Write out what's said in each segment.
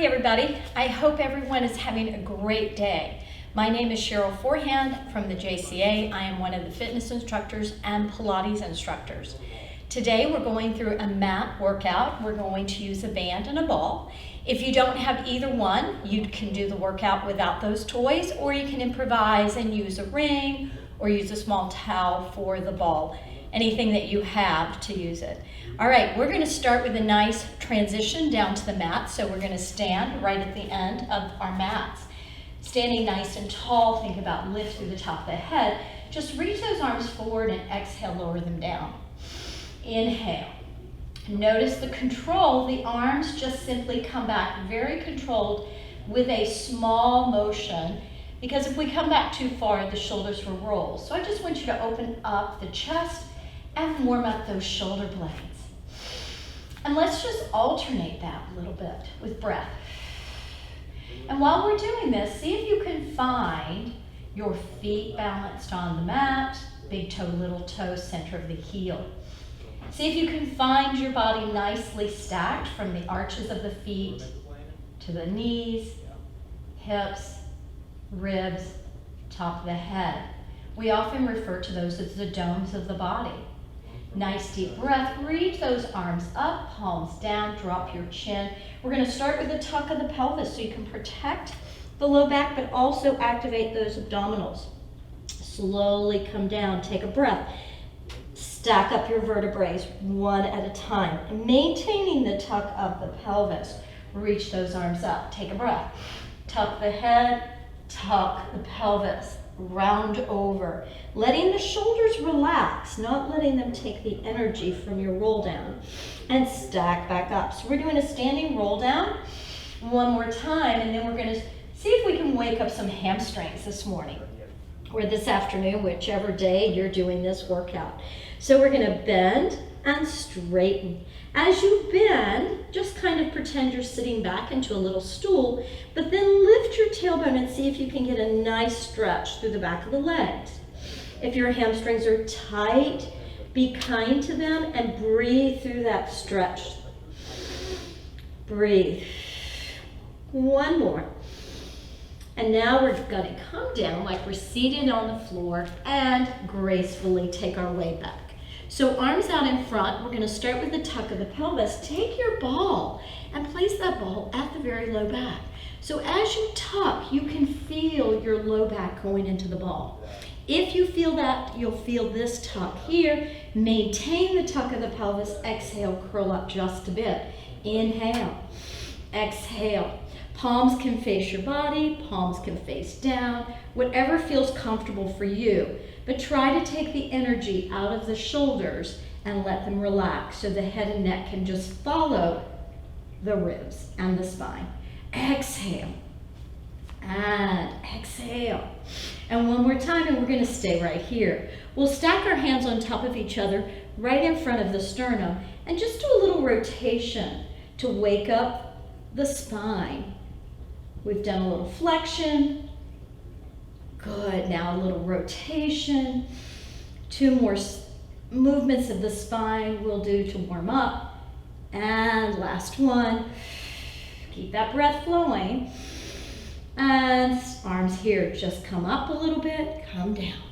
Hi everybody, I hope everyone is having a great day. My name is Cheryl Forehand from the JCA. I am one of the fitness instructors and Pilates instructors. Today we're going through a mat workout. We're going to use a band and a ball. If you don't have either one, you can do the workout without those toys, or you can improvise and use a ring or use a small towel for the ball. Anything that you have to use it. All right, we're gonna start with a nice transition down to the mat. So we're gonna stand right at the end of our mats. Standing nice and tall, think about lift through the top of the head. Just reach those arms forward and exhale, lower them down. Inhale. Notice the control, the arms just simply come back very controlled with a small motion, because if we come back too far, the shoulders will roll. So I just want you to open up the chest and warm up those shoulder blades. And let's just alternate that a little bit with breath. And while we're doing this, see if you can find your feet balanced on the mat, big toe, little toe, center of the heel. See if you can find your body nicely stacked from the arches of the feet to the knees, hips, ribs, top of the head. We often refer to those as the domes of the body. Nice deep breath, reach those arms up, palms down, drop your chin. We're gonna start with a tuck of the pelvis so you can protect the low back but also activate those abdominals. Slowly come down, take a breath. Stack up your vertebrae one at a time. Maintaining the tuck of the pelvis. Reach those arms up, take a breath. Tuck the head, tuck the pelvis. Round over, letting the shoulders relax, not letting them take the energy from your roll down, and stack back up. So we're doing a standing roll down one more time, and then we're going to see if we can wake up some hamstrings this morning or this afternoon, whichever day you're doing this workout. So we're going to bend and straighten. As you bend, just kind of pretend you're sitting back into a little stool, but then lift your tailbone and see if you can get a nice stretch through the back of the legs. If your hamstrings are tight, be kind to them and breathe through that stretch. Breathe. One more. And now we're going to come down like we're seated on the floor and gracefully take our way back. So arms out in front, we're going to start with the tuck of the pelvis. Take your ball and place that ball at the very low back. So as you tuck, you can feel your low back going into the ball. If you feel that, you'll feel this tuck here. Maintain the tuck of the pelvis. Exhale, curl up just a bit. Inhale, exhale. Palms can face your body, palms can face down, whatever feels comfortable for you. But try to take the energy out of the shoulders and let them relax so the head and neck can just follow the ribs and the spine. Exhale and exhale. And one more time, and we're going to stay right here. We'll stack our hands on top of each other right in front of the sternum and just do a little rotation to wake up the spine. We've done a little flexion. Good, now a little rotation. Two more movements of the spine we'll do to warm up. And last one. Keep that breath flowing. And arms here, just come up a little bit, come down.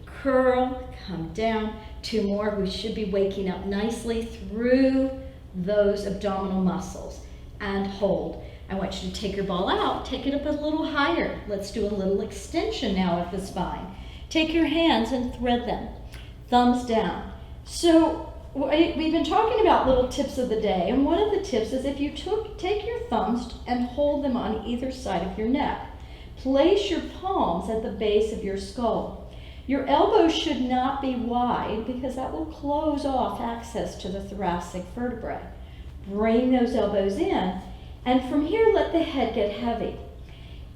Curl, come down. Two more, we should be waking up nicely through those abdominal muscles. And hold. I want you to take your ball out, take it up a little higher. Let's do a little extension now of the spine. Take your hands and thread them, thumbs down. So we've been talking about little tips of the day, and one of the tips is if you take your thumbs and hold them on either side of your neck. Place your palms at the base of your skull. Your elbows should not be wide because that will close off access to the thoracic vertebrae. Bring those elbows in. And from here, let the head get heavy.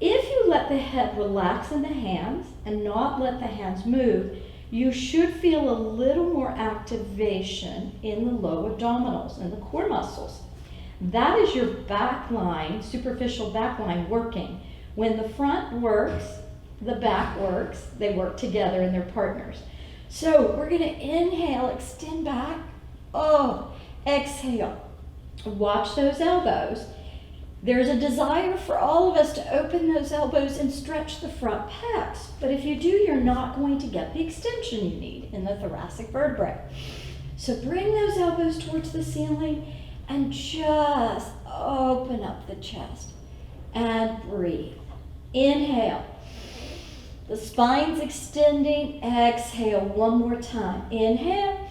If you let the head relax in the hands and not let the hands move, you should feel a little more activation in the low abdominals and the core muscles. That is your back line, superficial back line working. When the front works, the back works. They work together and they're partners. So we're going to inhale, extend back. Oh, exhale. Watch those elbows. There's a desire for all of us to open those elbows and stretch the front pecs. But if you do, you're not going to get the extension you need in the thoracic vertebrae. So bring those elbows towards the ceiling and just open up the chest and breathe. Inhale. The spine's extending. Exhale one more time. Inhale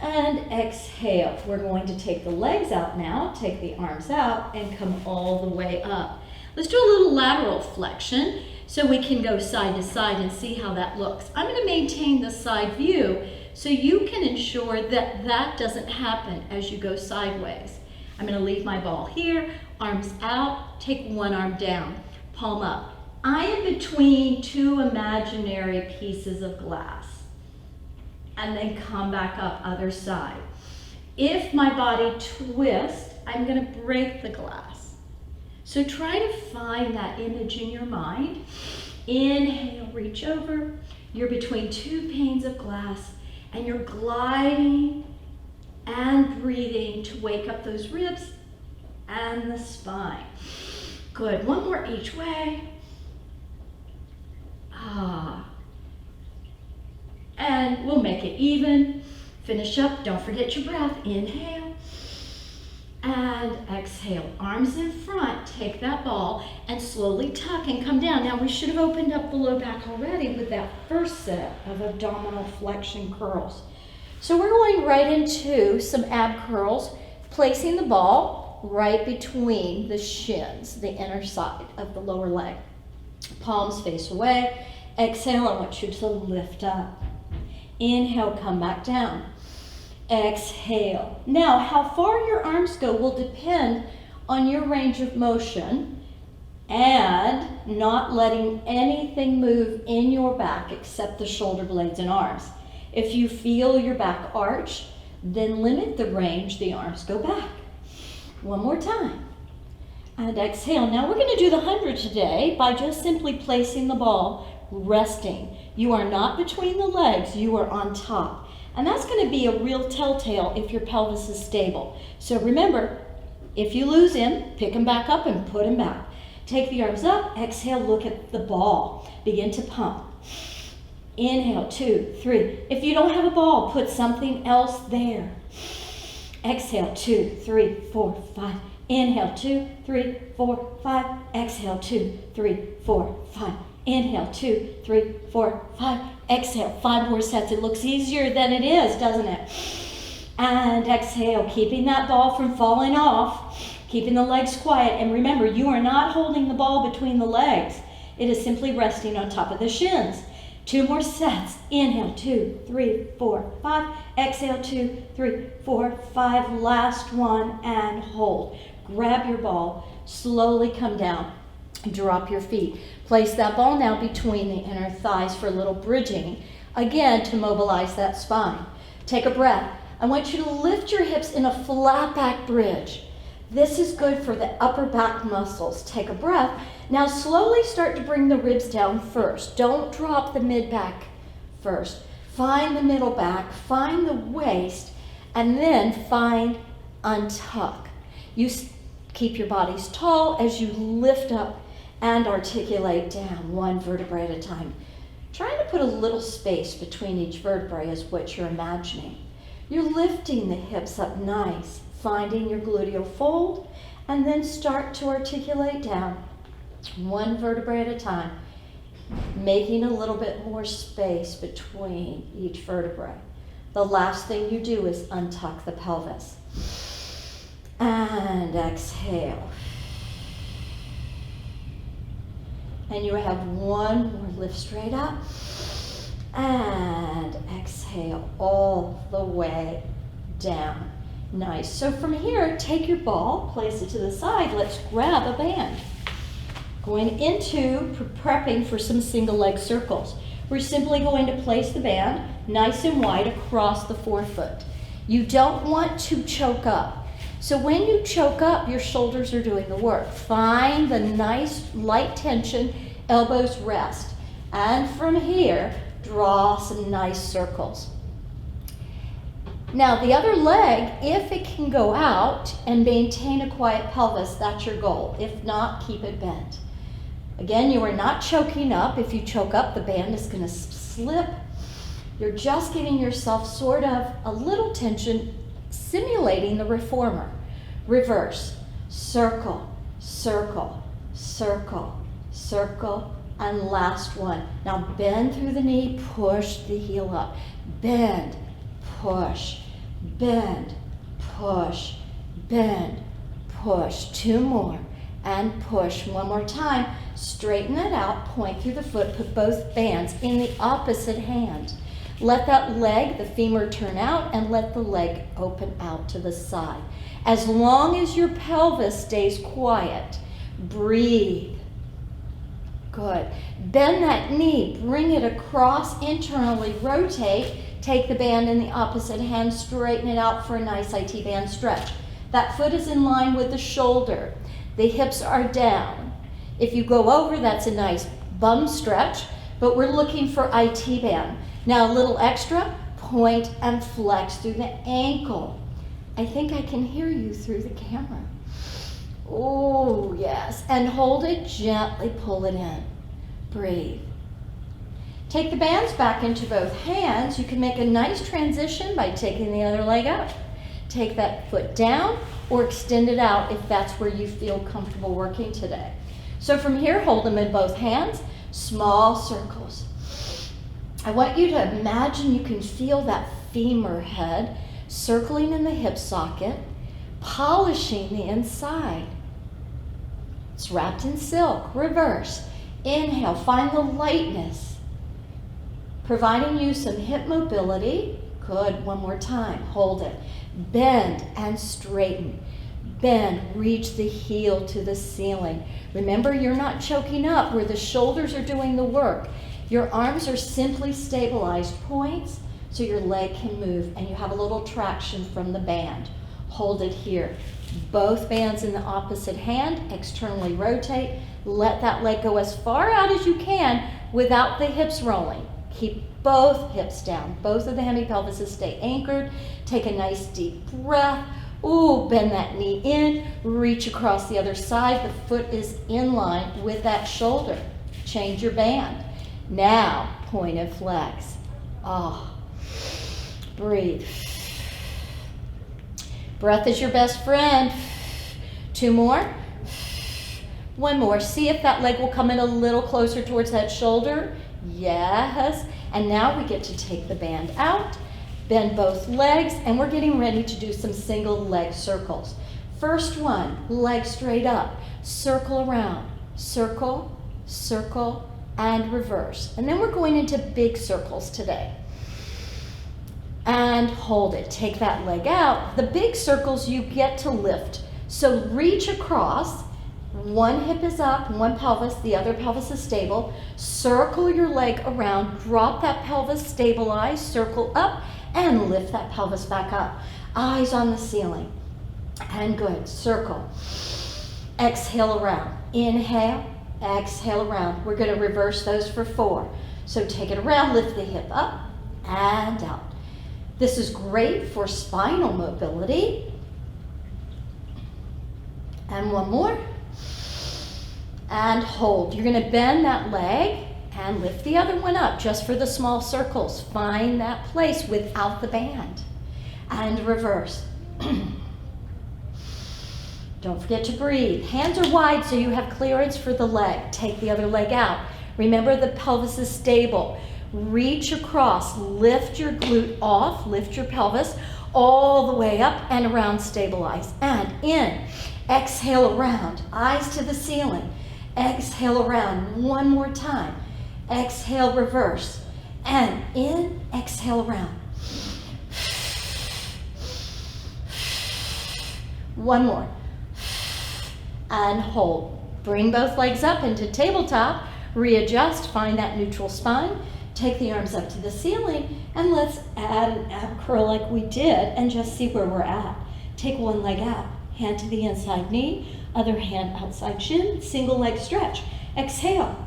and exhale. We're going to take the legs out now, take the arms out, and come all the way up. Let's do a little lateral flexion so we can go side to side and see how that looks. I'm going to maintain the side view so you can ensure that that doesn't happen as you go sideways. I'm going to leave my ball here, arms out, take one arm down, palm up. I am between two imaginary pieces of glass. And then come back up other side. If my body twists, I'm going to break the glass. So try to find that image in your mind. Inhale, reach over. You're between two panes of glass and you're gliding and breathing to wake up those ribs and the spine. Good, one more each way. And we'll make it even. Finish up, don't forget your breath. Inhale and exhale. Arms in front, take that ball and slowly tuck and come down. Now we should have opened up the low back already with that first set of abdominal flexion curls. So we're going right into some ab curls, placing the ball right between the shins, the inner side of the lower leg. Palms face away. Exhale, I want you to lift up. Inhale, come back down. Exhale. Now, how far your arms go will depend on your range of motion and not letting anything move in your back except the shoulder blades and arms. If you feel your back arch, then limit the range the arms go back. One more time. And exhale. Now we're going to do the 100 today by just simply placing the ball resting. You are not between the legs, you are on top. And that's going to be a real telltale if your pelvis is stable. So remember, if you lose him, pick him back up and put him back. Take the arms up, exhale, look at the ball. Begin to pump. Inhale, 2, 3. If you don't have a ball, put something else there. Exhale, 2, 3, 4, 5. Inhale, 2, 3, 4, 5. Exhale, 2, 3, 4, 5. Inhale, 2, 3, 4, 5. Exhale, 5 more sets. It looks easier than it is, doesn't it? And exhale, keeping that ball from falling off, keeping the legs quiet. And remember, you are not holding the ball between the legs. It is simply resting on top of the shins. 2 more sets. Inhale, 2, 3, 4, 5. Exhale, 2, 3, 4, 5. Last one, and hold. Grab your ball, slowly come down. Drop your feet. Place that ball now between the inner thighs for a little bridging, again to mobilize that spine. Take a breath. I want you to lift your hips in a flat back bridge. This is good for the upper back muscles. Take a breath. Now slowly start to bring the ribs down first. Don't drop the mid back first. Find the middle back, find the waist, and then find untuck. You keep your bodies tall as you lift up and articulate down, one vertebrae at a time. Trying to put a little space between each vertebrae is what you're imagining. You're lifting the hips up nice, finding your gluteal fold, and then start to articulate down, one vertebrae at a time, making a little bit more space between each vertebrae. The last thing you do is untuck the pelvis. And exhale. And you have one more lift straight up. And exhale all the way down. Nice. So from here, take your ball, place it to the side. Let's grab a band. Going into prepping for some single leg circles. We're simply going to place the band nice and wide across the forefoot. You don't want to choke up. So when you choke up, your shoulders are doing the work. Find the nice light tension, elbows rest. And from here, draw some nice circles. Now the other leg, if it can go out and maintain a quiet pelvis, that's your goal. If not, keep it bent. Again, you are not choking up. If you choke up, the band is going to slip. You're just giving yourself sort of a little tension, simulating the reformer. Reverse, circle, circle, circle, circle, and last one. Now bend through the knee, push the heel up. Bend, push, bend, push, bend, push. Two more, and push. One more time. Straighten it out, point through the foot, put both bands in the opposite hand. Let that leg, the femur, turn out, and let the leg open out to the side. As long as your pelvis stays quiet, breathe. Good. Bend that knee, bring it across, internally rotate, take the band in the opposite hand, straighten it out for a nice IT band stretch. That foot is in line with the shoulder. The hips are down. If you go over, that's a nice bum stretch, but we're looking for IT band. Now a little extra, point and flex through the ankle. I think I can hear you through the camera. Oh, yes. And hold it, gently pull it in. Breathe. Take the bands back into both hands. You can make a nice transition by taking the other leg up. Take that foot down or extend it out if that's where you feel comfortable working today. So from here, hold them in both hands, small circles. I want you to imagine you can feel that femur head circling in the hip socket, polishing the inside. It's wrapped in silk. Reverse. Inhale, find the lightness, providing you some hip mobility. Good, one more time, hold it. Bend and straighten. Bend, reach the heel to the ceiling. Remember, you're not choking up where the shoulders are doing the work. Your arms are simply stabilized points so your leg can move and you have a little traction from the band. Hold it here. Both bands in the opposite hand, externally rotate. Let that leg go as far out as you can without the hips rolling. Keep both hips down. Both of the hemipelvises stay anchored. Take a nice deep breath. Ooh, bend that knee in, reach across the other side. The foot is in line with that shoulder. Change your band. Now, point and flex. Oh, breathe. Breath is your best friend. Two more. One more. See if that leg will come in a little closer towards that shoulder. Yes. And now we get to take the band out. Bend both legs, and we're getting ready to do some single leg circles. First one, leg straight up, circle around, circle, circle, and reverse. And then we're going into big circles today. And hold it, take that leg out. The big circles you get to lift. So reach across, one hip is up, one pelvis, the other pelvis is stable. Circle your leg around, drop that pelvis, stabilize, circle up, and lift that pelvis back up. Eyes on the ceiling. And good. Circle. Exhale around. Inhale. Exhale around. We're going to reverse those for 4. So take it around, lift the hip up and out. This is great for spinal mobility. And one more. And hold. You're going to bend that leg and lift the other one up just for the small circles. Find that place without the band. And reverse. Don't forget to breathe. Hands are wide so you have clearance for the leg. Take the other leg out. Remember, the pelvis is stable. Reach across. Lift your glute off. Lift your pelvis all the way up and around. Stabilize. And in. Exhale around. Eyes to the ceiling. Exhale around. One more time. Exhale, reverse, and in, exhale around. One more, and hold. Bring both legs up into tabletop, readjust, find that neutral spine, take the arms up to the ceiling, and let's add an ab curl like we did and just see where we're at. Take one leg out, hand to the inside knee, other hand outside shin, single leg stretch. Exhale.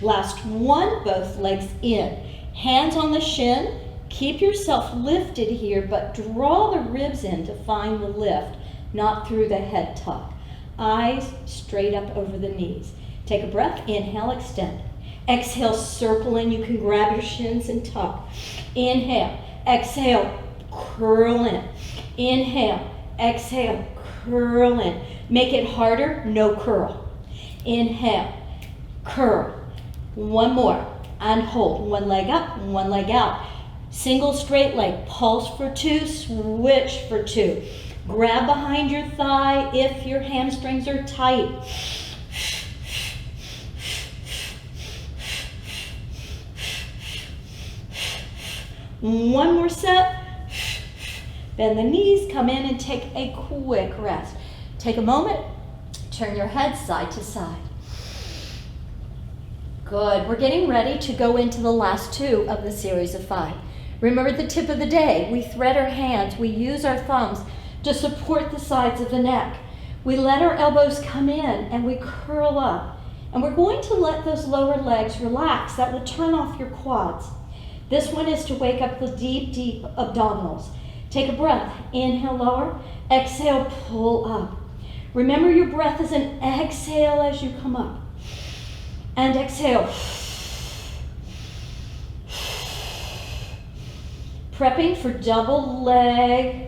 Last one, both legs in. Hands on the shin. Keep yourself lifted here, but draw the ribs in to find the lift, not through the head tuck. Eyes straight up over the knees. Take a breath, inhale, extend. Exhale, circle in. You can grab your shins and tuck. Inhale, exhale, curl in. Inhale, exhale, curl in. Make it harder, no curl. Inhale, curl. One more, and hold. One leg up, one leg out. Single straight leg, pulse for 2, switch for 2. Grab behind your thigh if your hamstrings are tight. One more set. Bend the knees, come in and take a quick rest. Take a moment, turn your head side to side. Good, we're getting ready to go into the last 2 of the series of 5. Remember the tip of the day. We thread our hands, we use our thumbs to support the sides of the neck. We let our elbows come in and we curl up. And we're going to let those lower legs relax. That will turn off your quads. This one is to wake up the deep, deep abdominals. Take a breath. Inhale, lower. Exhale, pull up. Remember your breath is an exhale as you come up. And exhale. Prepping for double leg.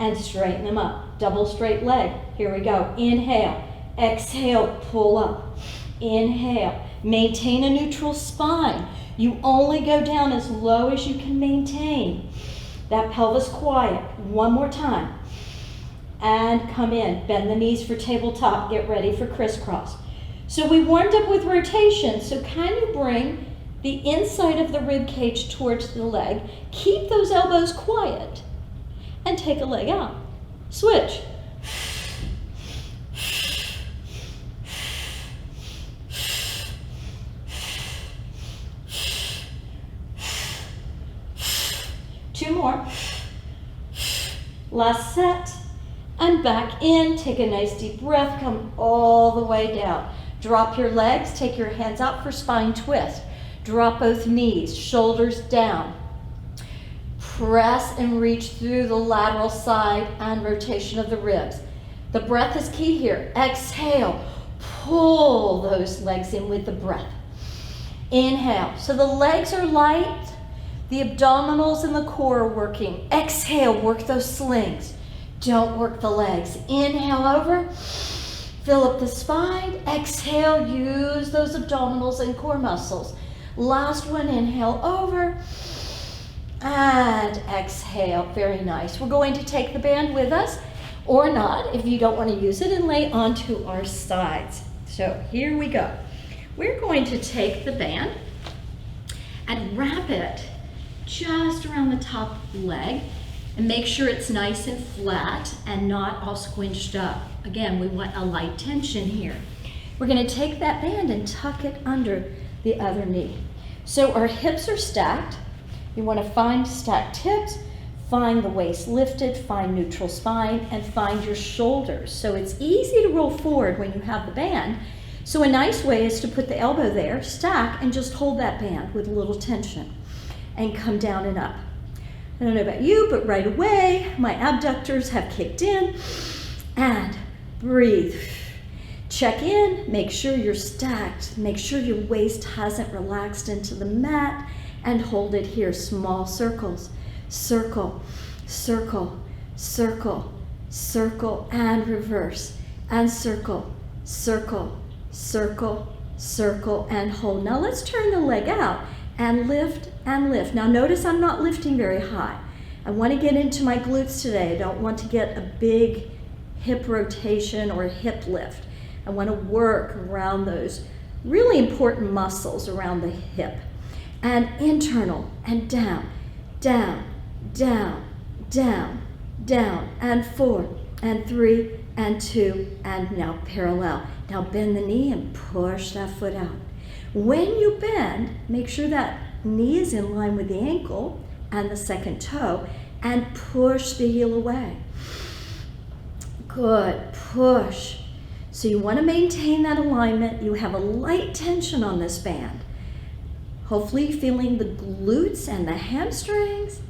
And straighten them up. Double straight leg. Here we go. Inhale. Exhale, pull up. Inhale. Maintain a neutral spine. You only go down as low as you can maintain. That pelvis quiet. One more time. And come in. Bend the knees for tabletop. Get ready for crisscross. So we warmed up with rotation. So can you bring the inside of the rib cage towards the leg? Keep those elbows quiet. And take a leg out. Switch. Two more. Last set. And back in. Take a nice deep breath. Come all the way down. Drop your legs. Take your hands out for spine twist. Drop both knees. Shoulders down. Press and reach through the lateral side and rotation of the ribs. The breath is key here. Exhale. Pull those legs in with the breath. Inhale. So the legs are light. The abdominals and the core are working. Exhale. Work those slings. Don't work the legs. Inhale over. Fill up the spine. Exhale. Use those abdominals and core muscles. Last one. Inhale over. And exhale. Very nice. We're going to take the band with us, or not, if you don't want to use it, and lay onto our sides. So here we go. We're going to take the band and wrap it just around the top leg and make sure it's nice and flat and not all squinched up. Again, we want a light tension here. We're going to take that band and tuck it under the other knee. So our hips are stacked. You want to find stacked hips, find the waist lifted, find neutral spine, and find your shoulders. So it's easy to roll forward when you have the band. So a nice way is to put the elbow there, stack, and just hold that band with a little tension and come down and up. I don't know about you, but right away, my abductors have kicked in. And breathe. Check in, make sure you're stacked, make sure your waist hasn't relaxed into the mat, and hold it here. Small circles. Circle, circle, circle, circle, and reverse. And circle, circle, circle, circle, and hold. Now let's turn the leg out and lift and lift. Now notice I'm not lifting very high. I want to get into my glutes today. I don't want to get a big hip rotation or hip lift. I want to work around those really important muscles around the hip. And internal and down, down, down, down, down, and 4, and 3, and 2, and now parallel. Now bend the knee and push that foot out. When you bend, make sure that knee is in line with the ankle and the second toe, and push the heel away. Good, push. So you want to maintain that alignment. You have a light tension on this band. Hopefully feeling the glutes and the hamstrings.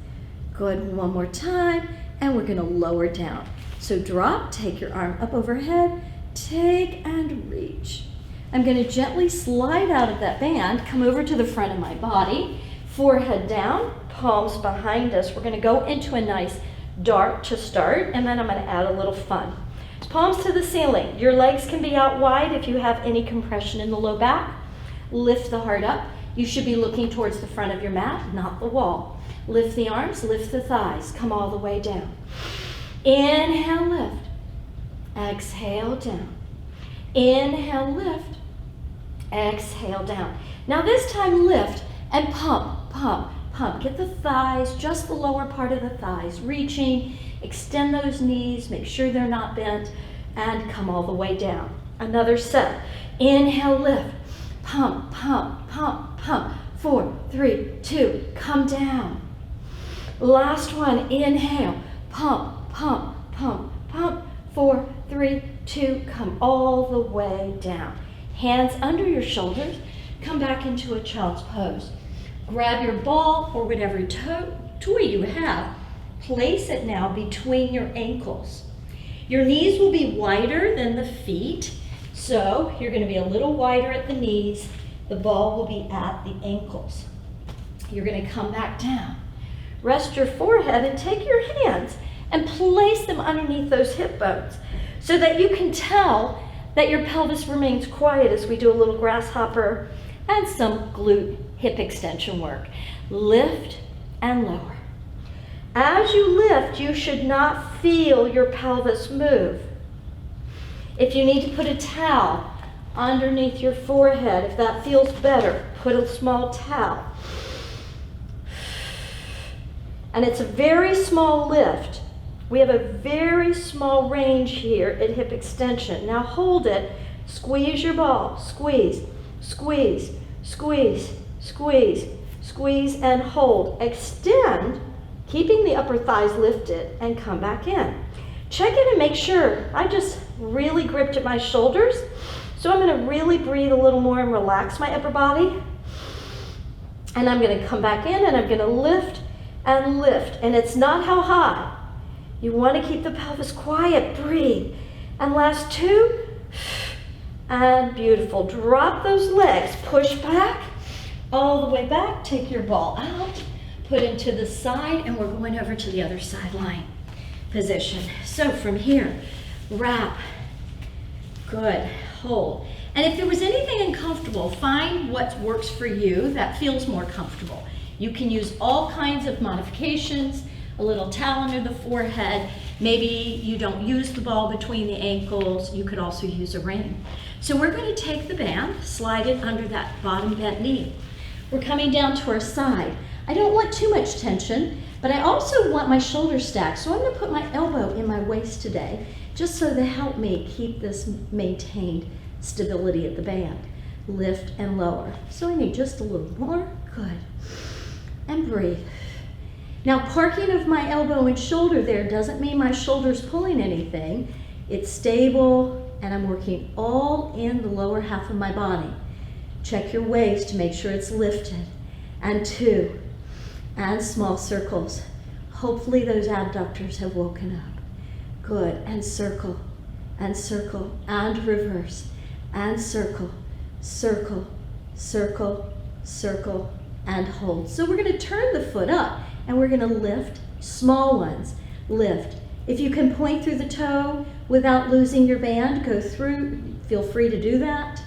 Good, one more time, and we're gonna lower down. So drop, take your arm up overhead, take and reach. I'm gonna gently slide out of that band, come over to the front of my body, forehead down, palms behind us. We're gonna go into a nice dart to start, and then I'm gonna add a little fun. Palms to the ceiling. Your legs can be out wide if you have any compression in the low back. Lift the heart up. You should be looking towards the front of your mat, not the wall. Lift the arms, lift the thighs, come all the way down. Inhale, lift. Exhale, down. Inhale, lift. Exhale, down. Now this time lift and pump, pump, pump. Get the thighs, just the lower part of the thighs, reaching. Extend those knees, make sure they're not bent, and come all the way down. Another set. Inhale, lift. Pump, pump, pump, pump. 4, 3, 2, come down. Last one, inhale. Pump, pump, pump, pump. 4, 3, 2, come all the way down. Hands under your shoulders. Come back into a child's pose. Grab your ball or whatever toy you have. Place it now between your ankles. Your knees will be wider than the feet, so you're going to be a little wider at the knees. The ball will be at the ankles. You're going to come back down. Rest your forehead and take your hands and place them underneath those hip bones so that you can tell that your pelvis remains quiet as we do a little grasshopper and some glute hip extension work. Lift and lower. As you lift, you should not feel your pelvis move. If you need to put a towel underneath your forehead, if that feels better, put a small towel. And it's a very small lift. We have a very small range here at hip extension. Now hold it, squeeze your ball, squeeze, squeeze, squeeze, squeeze, squeeze, and hold. Extend, keeping the upper thighs lifted, and come back in. Check in and make sure. I just really gripped at my shoulders, so I'm going to really breathe a little more and relax my upper body. And I'm going to come back in and I'm going to lift and lift. And it's not how high. You want to keep the pelvis quiet. Breathe. And last 2. And beautiful. Drop those legs. Push back. All the way back. Take your ball out. Put into the side, and we're going over to the other sideline position. So from here, wrap. Good. Hold. And if there was anything uncomfortable, find what works for you that feels more comfortable. You can use all kinds of modifications, a little towel under the forehead. Maybe you don't use the ball between the ankles. You could also use a ring. So we're going to take the band, slide it under that bottom bent knee. We're coming down to our side. I don't want too much tension, but I also want my shoulders stacked. So I'm going to put my elbow in my waist today, just so to help me keep this maintained stability at the band. Lift and lower. So I need just a little more. Good. And breathe. Now parking of my elbow and shoulder there doesn't mean my shoulder's pulling anything. It's stable, and I'm working all in the lower half of my body. Check your waist to make sure it's lifted. And 2. And small circles. Hopefully those abductors have woken up. Good. And circle, and circle, and reverse, and circle, circle, circle, circle, and hold. So we're going to turn the foot up, and we're going to lift, small ones, lift. If you can point through the toe without losing your band, go through, feel free to do that.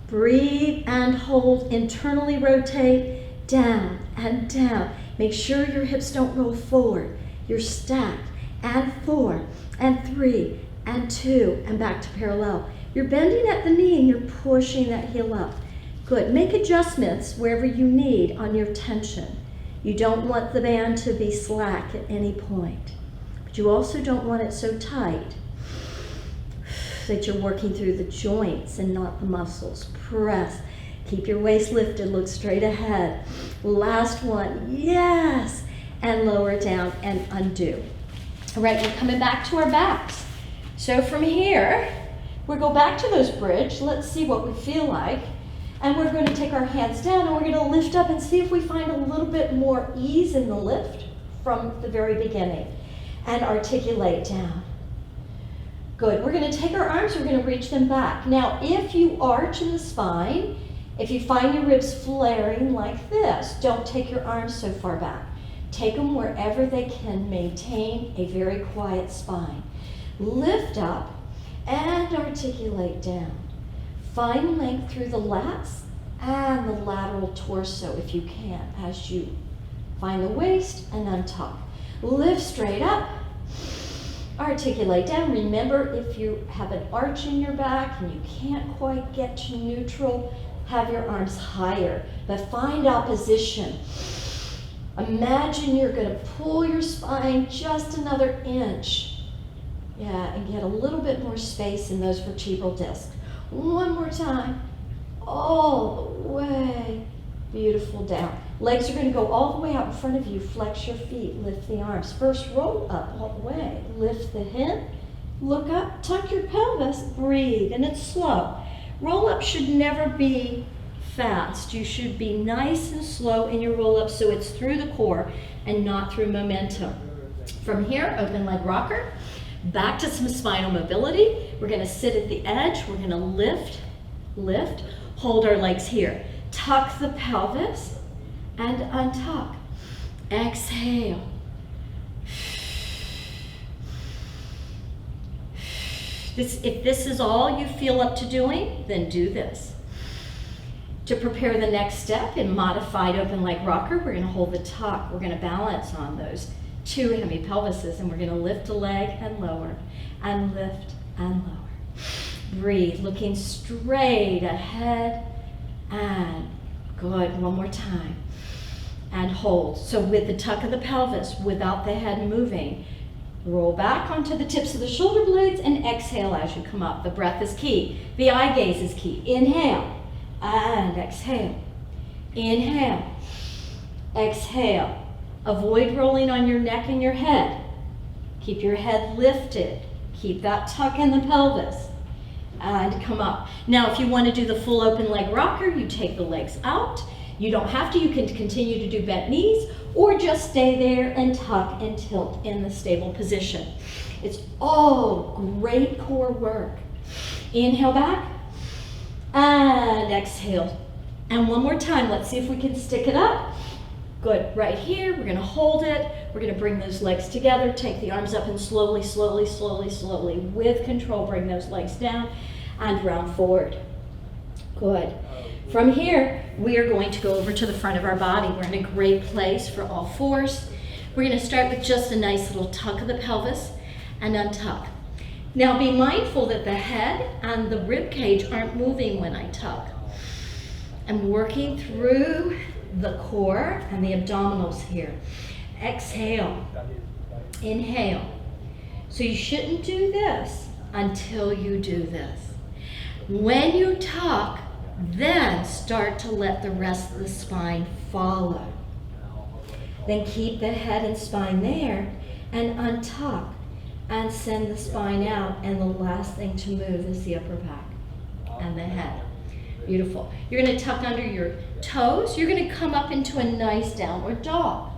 Breathe and hold, internally rotate, down and down. Make sure your hips don't roll forward. You're stacked, and 4, and 3, and 2, and back to parallel. You're bending at the knee and you're pushing that heel up. Good. Make adjustments wherever you need on your tension. You don't want the band to be slack at any point, but you also don't want it so tight that you're working through the joints and not the muscles. Press. Keep your waist lifted, look straight ahead. Last one, yes. And lower down and undo. All right, we're coming back to our backs. So from here, We'll go back to those bridge. Let's see what we feel like. And we're going to take our hands down and we're going to lift up and see if we find a little bit more ease in the lift from the very beginning. And articulate down. Good. We're going to take our arms, we're going to reach them back. Now, if you arch in the spine, if you find your ribs flaring like this, don't take your arms so far back. Take them wherever they can maintain a very quiet spine. Lift up and articulate down. Find length through the lats and the lateral torso if you can as you find the waist and untuck. Lift straight up, articulate down. Remember, if you have an arch in your back and you can't quite get to neutral, have your arms higher, but find opposition. Imagine you're going to pull your spine just another inch. Yeah, and get a little bit more space in those vertebral discs. One more time, all the way. Beautiful, down. Legs are going to go all the way out in front of you. Flex your feet, lift the arms. First, roll up all the way. Lift the hip, look up, tuck your pelvis, breathe, and it's slow. Roll up should never be fast. You should be nice and slow in your roll up so it's through the core and not through momentum. From here, open leg rocker. Back to some spinal mobility. We're going to sit at the edge. We're going to lift, lift, hold our legs here. Tuck the pelvis and untuck. Exhale. If this is all you feel up to doing, then do this. To prepare the next step in modified open leg rocker, we're going to hold the tuck. We're going to balance on those two hemipelvises, and we're going to lift a leg and lower, and lift and lower. Breathe, looking straight ahead, and good. One more time. And hold. So with the tuck of the pelvis, without the head moving, roll back onto the tips of the shoulder blades and exhale as you come up. The breath is key. The eye gaze is key. Inhale and exhale. Inhale. Exhale. Avoid rolling on your neck and your head. Keep your head lifted. Keep that tuck in the pelvis. And come up. Now, if you want to do the full open leg rocker, you take the legs out. You don't have to. You can continue to do bent knees or just stay there and tuck and tilt in the stable position. It's all great core work. Inhale back and exhale. And one more time. Let's see if we can stick it up. Good. Right here, we're going to hold it. We're going to bring those legs together. Take the arms up and slowly, slowly, slowly, slowly, with control, bring those legs down and round forward. Good. From here, we are going to go over to the front of our body. We're in a great place for all fours. We're going to start with just a nice little tuck of the pelvis and untuck. Now be mindful that the head and the rib cage aren't moving when I tuck. I'm working through the core and the abdominals here. Exhale. Inhale. So you shouldn't do this until you do this. When you tuck, then start to let the rest of the spine follow. Then keep the head and spine there and untuck and send the spine out, and the last thing to move is the upper back and the head. Beautiful. You're going to tuck under your toes. You're going to come up into a nice downward dog.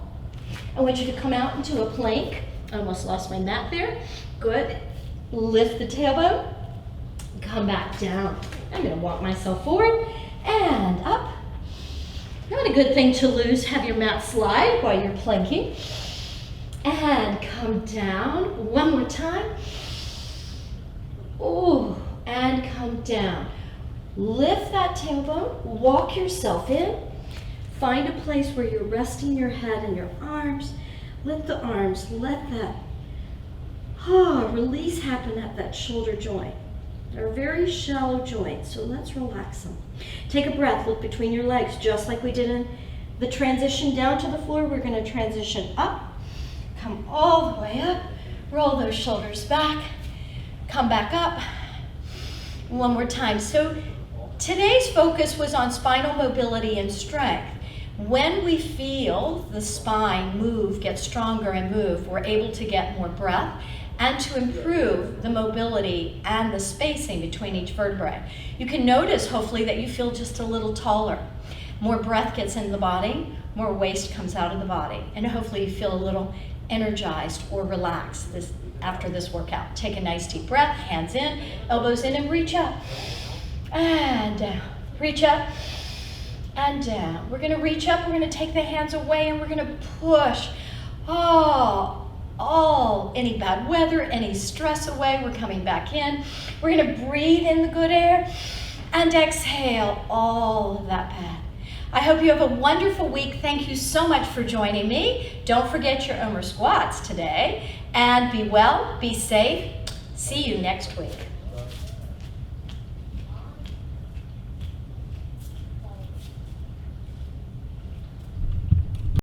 I want you to come out into a plank. I almost lost my mat there. Good. Lift the tailbone. Come back down. I'm going to walk myself forward and up. Not a good thing to lose. Have your mat slide while you're planking. And come down. One more time. Ooh, and come down. Lift that tailbone, walk yourself in, find a place where you're resting your head and your arms. Let the arms, let that release happen at that shoulder joint. They're very shallow joints, so let's relax them. Take a breath, look between your legs, just like we did in the transition down to the floor. We're going to transition up, come all the way up, roll those shoulders back, come back up. One more time. So today's focus was on spinal mobility and strength. When we feel the spine move, get stronger and move, we're able to get more breath and to improve the mobility and the spacing between each vertebrae. You can notice, hopefully, that you feel just a little taller. More breath gets in the body, more waste comes out of the body, and hopefully you feel a little energized or relaxed after this workout. Take a nice deep breath, hands in, elbows in, and reach up and down. Reach up and down. We're going to reach up, we're going to take the hands away, and we're going to push any bad weather, any stress away. We're coming back in. We're going to breathe in the good air and exhale all of that bad. I hope you have a wonderful week. Thank you so much for joining me. Don't forget your Omer squats today. And be well, be safe. See you next week.